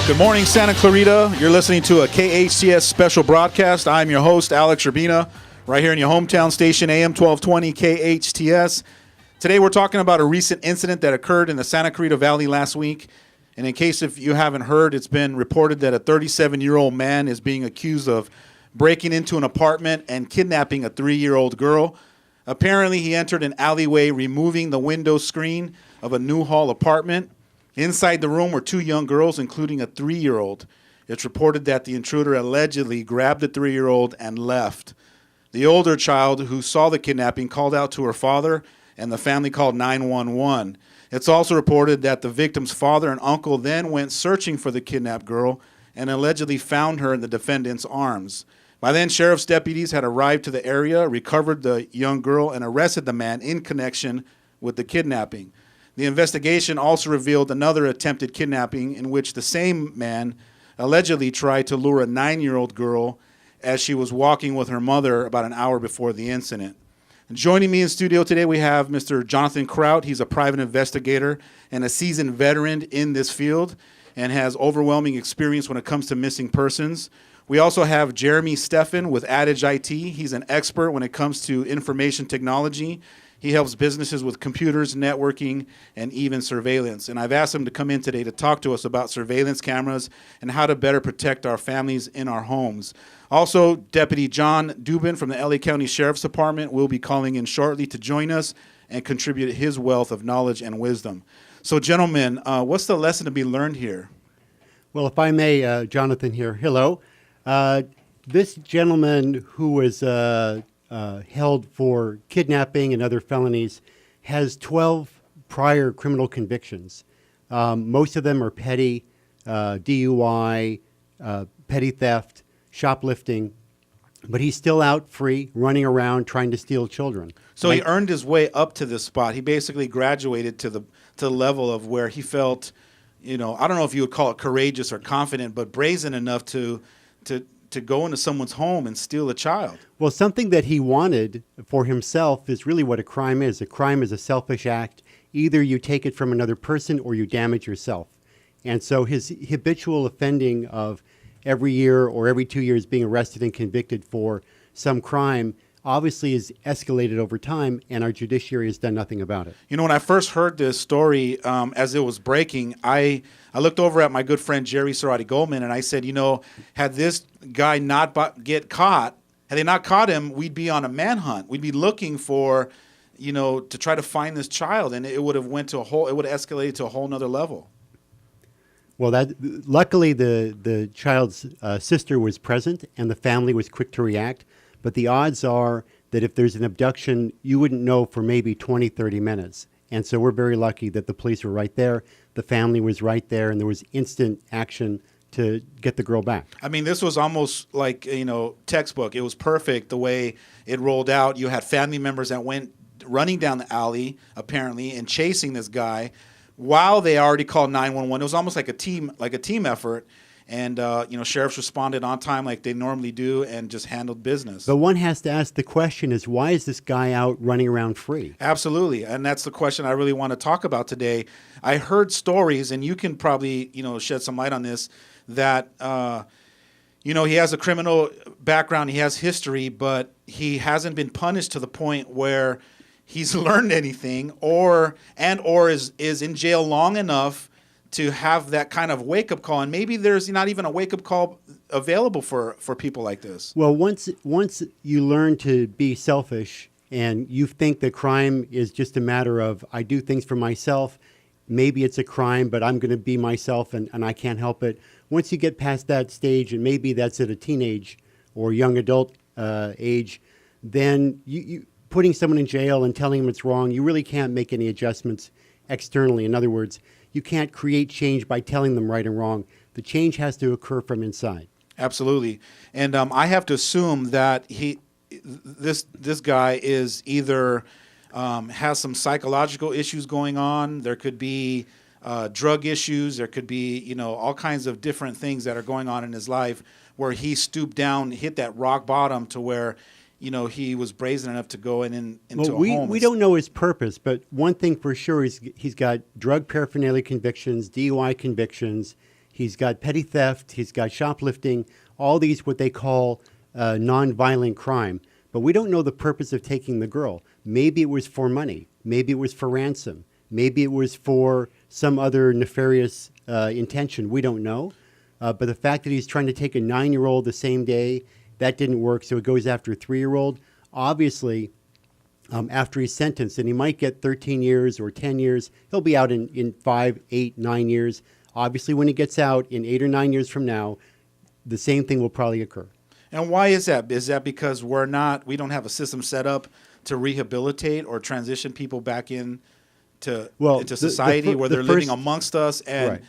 Good morning, Santa Clarita. You're listening to a KHTS special broadcast. I'm your host, Alex Urbina, right here in your hometown station, AM 1220 KHTS. Today we're talking about a recent incident that occurred in the Santa Clarita Valley last week. And in case if you haven't heard, it's been reported that a 37-year-old man is being accused of breaking into an apartment and kidnapping a 3-year-old girl. Apparently, he entered an alleyway, removing the window screen of a Newhall apartment. Inside the room were 2 young girls, including a 3-year-old. It's reported that the intruder allegedly grabbed the 3-year-old and left. The older child who saw the kidnapping called out to her father, and the family called 911. It's also reported that the victim's father and uncle then went searching for the kidnapped girl and allegedly found her in the defendant's arms. By then, sheriff's deputies had arrived to the area, recovered the young girl, and arrested the man in connection with the kidnapping. The investigation also revealed another attempted kidnapping in which the same man allegedly tried to lure a 9-year-old girl as she was walking with her mother about an hour before the incident. And joining me in studio today, we have Mr. Jonathan Kraut. He's a private investigator and a seasoned veteran in this field and has overwhelming experience when it comes to missing persons. We also have Jeremy Steffen with Adage IT. He's an expert when it comes to information technology. He helps businesses with computers, networking, and even surveillance. And I've asked him to come in today to talk to us about surveillance cameras and how to better protect our families in our homes. Also, Deputy John Dubin from the LA County Sheriff's Department will be calling in shortly to join us and contribute his wealth of knowledge and wisdom. So, gentlemen, what's the lesson to be learned here? Well, if I may, Jonathan here. Hello. This gentleman who was held for kidnapping and other felonies has 12 prior criminal convictions. Most of them are petty, DUI, petty theft, shoplifting, but he's still out free, running around trying to steal children. So he earned his way up to this spot. He basically graduated to the level of where he felt, I don't know if you would call it courageous or confident, but brazen enough to go into someone's home and steal a child. Well, something that he wanted for himself is really what a crime is. A crime is a selfish act. Either you take it from another person or you damage yourself. And so his habitual offending of every year or every 2 years being arrested and convicted for some crime obviously is escalated over time, and our judiciary has done nothing about it. When I first heard this story, as it was breaking, I looked over at my good friend Jerry Cerati Goldman, and I said, had this guy not had they not caught him, we'd be on a manhunt. We'd be looking for, to try to find this child, and it would have escalated to a whole nother level. Well, luckily the child's sister was present, and the family was quick to react. But the odds are that if there's an abduction, you wouldn't know for maybe 20, 30 minutes. And so we're very lucky that the police were right there, the family was right there, and there was instant action to get the girl back. I mean, this was almost like, textbook. It was perfect the way it rolled out. You had family members that went running down the alley, apparently, and chasing this guy while they already called 911. It was almost like a team effort. And, sheriffs responded on time like they normally do and just handled business. But one has to ask the question is, why is this guy out running around free? Absolutely. And that's the question I really want to talk about today. I heard stories, and you can probably, shed some light on this, that, he has a criminal background, he has history, but he hasn't been punished to the point where he's learned anything or is in jail long enough to have that kind of wake-up call. And maybe there's not even a wake-up call available for people like this. Well, once you learn to be selfish and you think that crime is just a matter of, I do things for myself, maybe it's a crime, but I'm going to be myself and I can't help it. Once you get past that stage, and maybe that's at a teenage or young adult age, then you putting someone in jail and telling them it's wrong, you really can't make any adjustments externally. In other words, you can't create change by telling them right and wrong. The change has to occur from inside. Absolutely. And I have to assume that this guy is either has some psychological issues going on. There could be drug issues. There could be, all kinds of different things that are going on in his life where he stooped down, hit that rock bottom to where he was brazen enough to go into a home. We don't know his purpose, but one thing for sure is he's got drug paraphernalia convictions, DUI convictions. He's got petty theft. He's got shoplifting. All these what they call nonviolent crime. But we don't know the purpose of taking the girl. Maybe it was for money. Maybe it was for ransom. Maybe it was for some other nefarious intention. We don't know. But the fact that he's trying to take a 9-year-old the same day, that didn't work. So he goes after a 3-year-old. Obviously, after he's sentenced, and he might get 13 years or 10 years, he'll be out in 5, 8, 9 years. Obviously, when he gets out in 8 or 9 years from now, the same thing will probably occur. And why is that? Is that because we don't have a system set up to rehabilitate or transition people back into society where they're living amongst us and,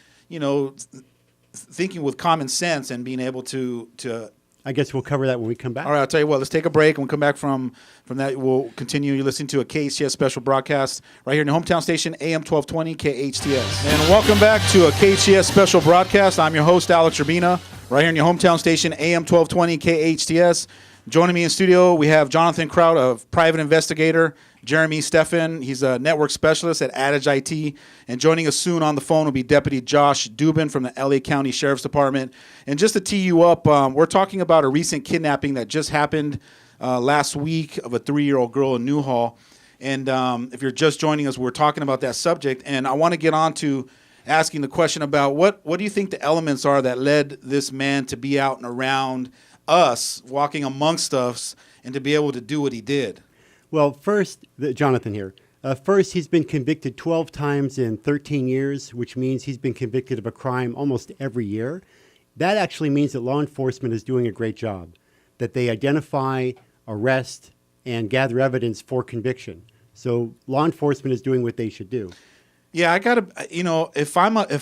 thinking with common sense and being able to I guess we'll cover that when we come back. All right, I'll tell you what, let's take a break. When we come back from that, we'll continue. You're listening to a KHTS special broadcast right here in your hometown station, AM 1220 KHTS. And welcome back to a KHTS special broadcast. I'm your host, Alex Urbina, right here in your hometown station, AM 1220 KHTS. Joining me in studio, we have Jonathan Kraut, a private investigator, Jeremy Steffen, he's a network specialist at Adage IT, and joining us soon on the phone will be Deputy Josh Dubin from the LA County Sheriff's Department. And just to tee you up, we're talking about a recent kidnapping that just happened last week of a 3-year-old girl in Newhall. And if you're just joining us, we're talking about that subject. And I want to get on to asking the question about what do you think the elements are that led this man to be out and around us, walking amongst us, and to be able to do what he did? Well, first, Jonathan here. First, he's been convicted 12 times in 13 years, which means he's been convicted of a crime almost every year. That actually means that law enforcement is doing a great job, that they identify, arrest, and gather evidence for conviction. So law enforcement is doing what they should do. Yeah, I gotta. If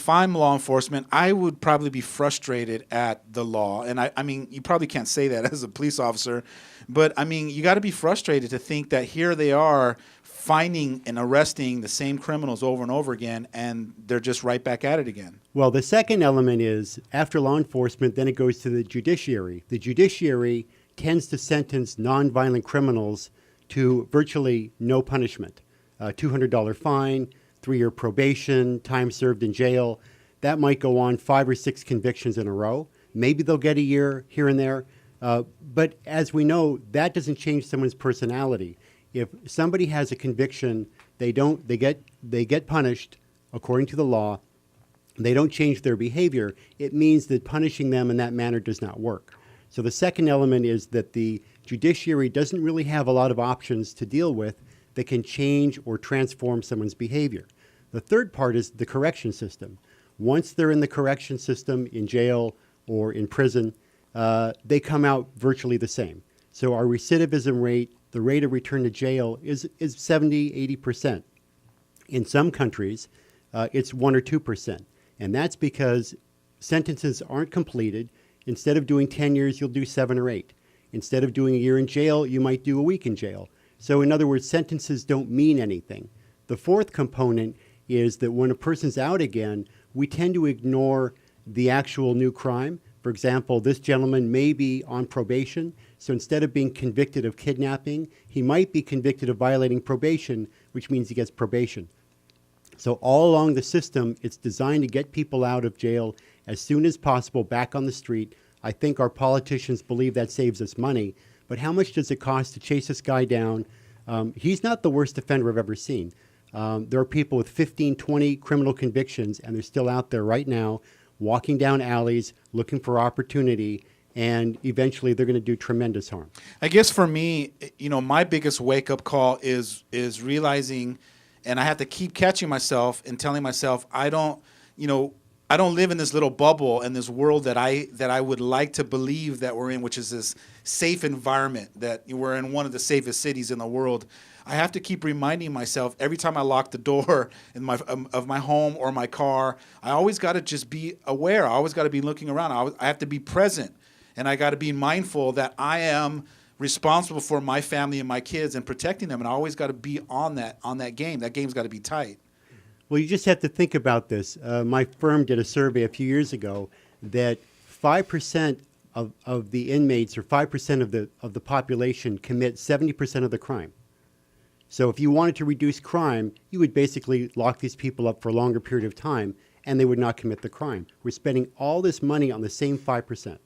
I'm law enforcement, I would probably be frustrated at the law, and I mean, you probably can't say that as a police officer, but I mean, you got to be frustrated to think that here they are finding and arresting the same criminals over and over again, and they're just right back at it again. Well, the second element is after law enforcement, then it goes to the judiciary. The judiciary tends to sentence nonviolent criminals to virtually no punishment, $200 fine. 3-year probation, time served in jail. That might go on 5 or 6 convictions in a row. Maybe they'll get a year here and there. But as we know, that doesn't change someone's personality. If somebody has a conviction, they get punished according to the law. They don't change their behavior. It means that punishing them in that manner does not work. So the second element is that the judiciary doesn't really have a lot of options to deal with that can change or transform someone's behavior. The third part is the correction system. Once they're in the correction system, in jail or in prison, they come out virtually the same. So our recidivism rate, the rate of return to jail is 70, 80%. In some countries, it's 1 or 2%. And that's because sentences aren't completed. Instead of doing 10 years, you'll do 7 or 8. Instead of doing a year in jail, you might do a week in jail. So in other words, sentences don't mean anything. The fourth component is that when a person's out again, we tend to ignore the actual new crime. For example, this gentleman may be on probation, so instead of being convicted of kidnapping, he might be convicted of violating probation, which means he gets probation. So all along the system, it's designed to get people out of jail as soon as possible, back on the street. I think our politicians believe that saves us money, but how much does it cost to chase this guy down? He's not the worst offender I've ever seen. There are people with 15, 20 criminal convictions, and they're still out there right now, walking down alleys, looking for opportunity, and eventually they're going to do tremendous harm. I guess for me, my biggest wake-up call is realizing, and I have to keep catching myself and telling myself, I don't live in this little bubble and this world that I would like to believe that we're in, which is this safe environment, that we're in one of the safest cities in the world. I have to keep reminding myself every time I lock the door of my home or my car, I always got to just be aware. I always got to be looking around. I have to be present, and I got to be mindful that I am responsible for my family and my kids and protecting them, and I always got to be on that game. That game's got to be tight. Well, you just have to think about this. My firm did a survey a few years ago that 5% of the inmates or 5% of the population commit 70% of the crime. So if you wanted to reduce crime, you would basically lock these people up for a longer period of time, and they would not commit the crime. We're spending all this money on the same 5%.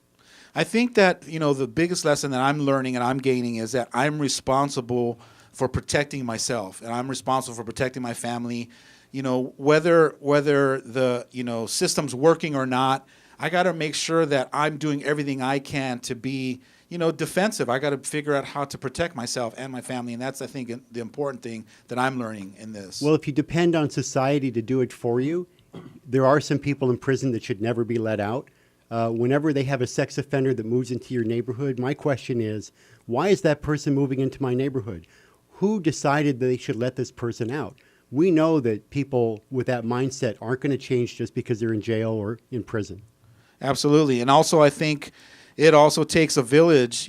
I think that, the biggest lesson that I'm learning and I'm gaining is that I'm responsible for protecting myself, and I'm responsible for protecting my family. Whether the, system's working or not, I got to make sure that I'm doing everything I can to be, defensive. I got to figure out how to protect myself and my family, and that's, I think, the important thing that I'm learning in this. Well, if you depend on society to do it for you, there are some people in prison that should never be let out. Whenever they have a sex offender that moves into your neighborhood, my question is, why is that person moving into my neighborhood? Who decided that they should let this person out? We know that people with that mindset aren't going to change just because they're in jail or in prison. Absolutely. And also, I think it also takes a village,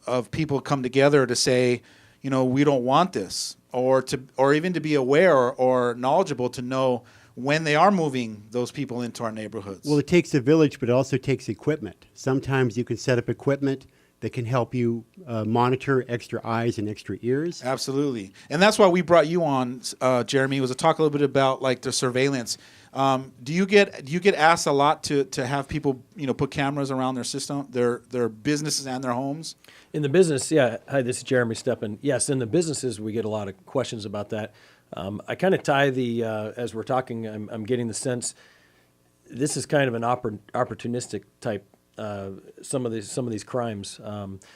of people come together to say, we don't want this, or even to be aware or knowledgeable to know when they are moving those people into our neighborhoods. Well, it takes a village, but it also takes equipment. Sometimes you can set up equipment that can help you monitor extra eyes and extra ears. Absolutely. And that's why we brought you on, Jeremy, was to talk a little bit about like the surveillance. Do you get asked a lot to have people, put cameras around their system, their businesses and their homes? In the business, yeah. Hi, this is Jeremy Steppen. Yes, in the businesses, we get a lot of questions about that. I kind of tie as we're talking, I'm getting the sense this is kind of an opportunistic type. Some of these crimes.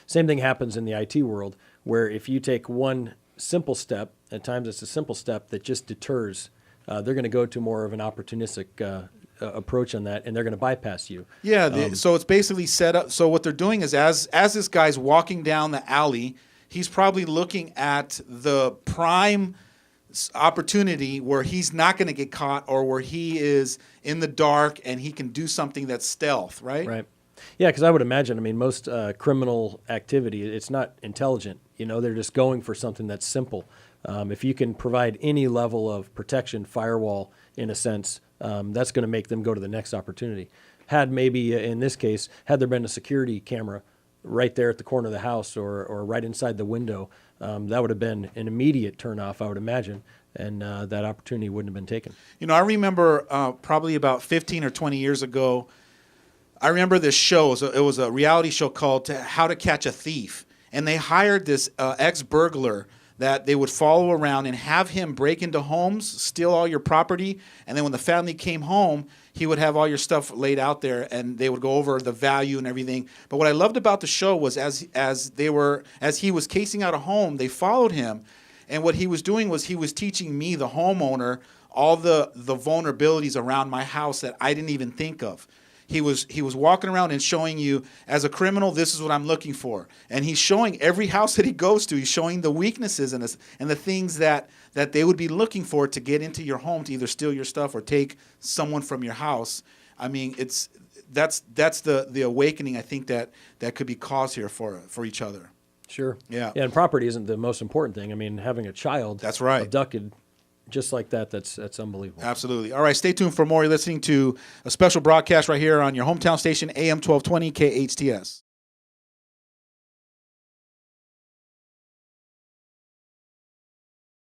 Same thing happens in the IT world, where if you take one simple step, at times it's a simple step that just deters. They're going to go to more of an opportunistic approach on that, and they're going to bypass you. Yeah. So it's basically set up. So what they're doing is, as this guy's walking down the alley, he's probably looking at the prime opportunity where he's not going to get caught, or where he is in the dark and he can do something that's stealth, right? Right. Yeah, because I would imagine, most criminal activity, it's not intelligent. They're just going for something that's simple. If you can provide any level of protection, firewall, in a sense, that's going to make them go to the next opportunity. Had maybe, in this case, had there been a security camera right there at the corner of the house or right inside the window, that would have been an immediate turnoff, I would imagine, and that opportunity wouldn't have been taken. I remember probably about 15 or 20 years ago, I remember this show. It was a reality show called How to Catch a Thief. And they hired this ex-burglar that they would follow around and have him break into homes, steal all your property. And then when the family came home, he would have all your stuff laid out there, and they would go over the value and everything. But what I loved about the show was as he was casing out a home, they followed him. And what he was doing was he was teaching me, the homeowner, all the vulnerabilities around my house that I didn't even think of. He was walking around and showing you, as a criminal, this is what I'm looking for. And he's showing every house that he goes to, he's showing the weaknesses and the things that they would be looking for to get into your home, to either steal your stuff or take someone from your house. That's the awakening, I think, that could be caused here for each other. Sure. Yeah. And property isn't the most important thing. Having a child That's right. abducted just like that's unbelievable. Absolutely. All right, stay tuned for more. You're listening to a special broadcast right here on your hometown station, AM 1220 KHTS.